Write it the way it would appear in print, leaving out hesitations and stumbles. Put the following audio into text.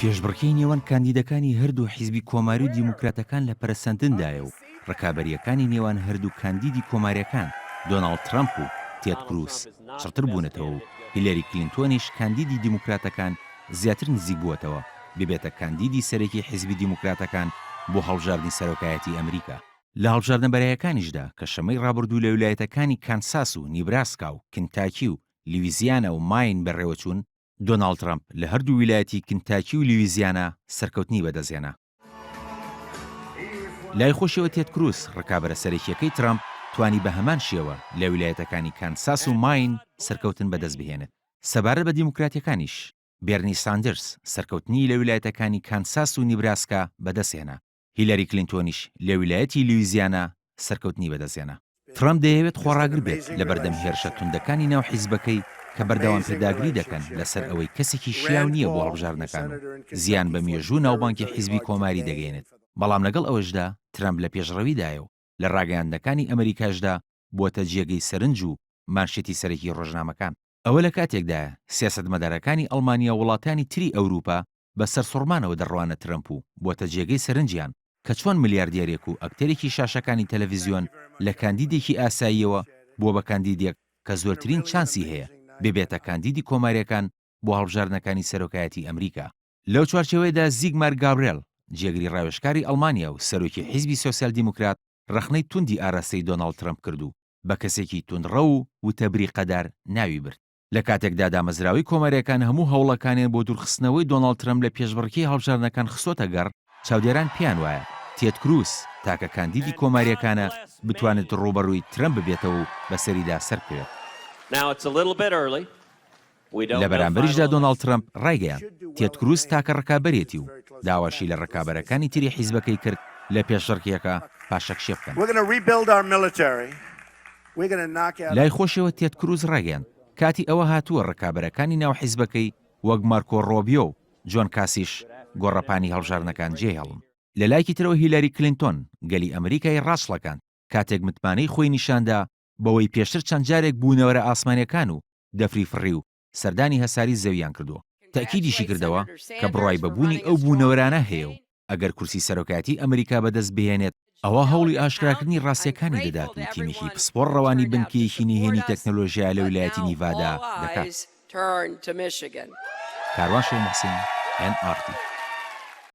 پێشبڕکێی نێوان کاندیدەکانی هەردوو حیزبی کۆماری و دیموکراتەکان لە پەرسەندندایە و ڕکابەریەکانی نێوان هەردوو کاندیدی کۆماریەکان دۆناڵد ترامپ و تێد کروس شڕتر بوونەتەوە و هیلاری کلینتۆنیش کاندیدی دیموکراتەکان زیاتر نزیک بووەتەوە ببێتە کاندیدی سەرەکی حیزبی دیموکراتەکان بۆ هەڵبژاردنی سەرۆکایەتی ئەمریکا. لە هەڵبژاردنە بەرایەکانیشدا کە شەمەی ڕابردوو لە ویلایەتەکانی کانساس و نیبراسکا و کنتاکی و لیویزیانە و ماین بەڕێوەچوون، دۆناڵد ترامپ لە هەردوو ویلایەتی کنتاکی و لیویزیانە سەرکەوتنی بەدەستهێنا. لای خۆشیەوە تێد کروس ڕکابەرە سەرەکیەکەی ترامپ توانی بە هەمان شێوە لە ویلایەتەکانی کانساس و ماین سەرکەوتن بەدەست بهێنێت. سەبارەت بە دیموکراتیەکانیش بێرنی ساندرس سەرکەوتنی لە ویلایەتەکانی کانساس و نیبراسکا بەدەستهێنا. هیلاری کلینتۆنیش لە ویلایەتی لیویزیانە سەرکەوتنی بەدەستهێنا. ترامپ دەیەوێت خۆڕاگر بێت لە بەردەم هێرشە توندەکانی ناو حیزبەکەی کە بەردەوام پێداگری دەکەن لەسەر ئەوەی کەسێکی شیاو نییە بۆ هەڵبژاردنەکان و زیان بە مێژوو ناوبانکی حیزبی کۆماری دەگەێنێت. بەڵام لەگەڵ ئەوەشدا ترامپ لە پێشڕەویدایە و لە ڕاگەیاندنەکانی ئەمریکاشدا بۆتە جێگەی سەرنج و مانشێتی سەرەکی ڕۆژنامەکان. ئەوە لە کاتێکدایە سیاسەتمەدارەکانی ئەڵمانیا و وڵاتانی تری ئەوروپا بەسەر سوڕمانەوە دەڕوانە ترامپ و بۆتە جێگەی سەرنجیان کە چۆن ملیاردێرێک و ئەکتەرێکی شاشەکانی تەلەڤیزیۆن لە کاندیدێکی ئاساییەوە بۆ بە کاندیدێک کە زۆرترین چانسی هەیە ببێتە کاندیدی کۆماریەکان بۆ هەڵبژاردنەکانی سەرۆکایەتی ئەمریکا. لەو چوارچێوەیەدا زیگمار گابرێل جێگری ڕاوێژکاری ئەڵمانیا و سەرۆکی حیزبی سۆسیال دیموکرات ڕخنەی توندی ئاراستەی دۆناڵد ترامپ کردو بە کەسێکی توندڕە و وتەبریقەدار ناوی برد. لە کاتێکدا دامەزراوی کۆماریەکان هەموو هەوڵەکانیان بۆ دوورخستنەوەی دۆناڵد ترامپ لە پێشبڕکێی هەڵبژاردنەکان خستۆتە گەڕ، چاودێران پیان وایە تێد کروس تاکە کاندیدی کۆماریەکانە بتوانێت ڕوبەڕووی ترامپ ببێتەوە و بەسەریدا سەرکەوێت. لە بەرامبەریشدا دۆناڵد ترامپ ڕایگەیان تێد کروس تاکە ڕکابەرێتی و داواشی لە ڕکابەرەکانی تری حیزبەکەی کرد لە پێشبڕکێکە پاشەکشێ بکەن. لای خۆشەوە تێد کروس ڕایگەیان کاتی ئەوە هاتووە ڕکابەرەکانی ناو حیزبەکەی وەک مارکۆ ڕۆبیۆ و جۆن کاسیش گۆڕەپانی هەڵبژاردنەکان جێهێڵن. لە لایکی ترەوە هیلاری کلینتۆن گەلی ئەمریکای ڕاستڵەکان کاتێک متمانەی خۆی نیشاندا بەوەی پێشتر چەند جارێک بوونەوەرە ئاسمانیەکان و دەفری فڕی و سەردانی هەساری زەویان کردووە. تەکیدیشی کردەوە کە بڕای بەبوونی ئەو بوونەوەرانە هەیە و ئەگەر کورسی سەرۆکایەتی ئەمریکا بەدەست بهێنێت ئەوە هەوڵی ئاشکراکردنی ڕاستیەکانی دەدات و تیمێکی پسپۆڕ ڕەوانی بنکەیەکی نهێنی تەکنۆلۆژیا لە ویلایەتی نیڤادا دەکات. کاروان شەو محسین NRT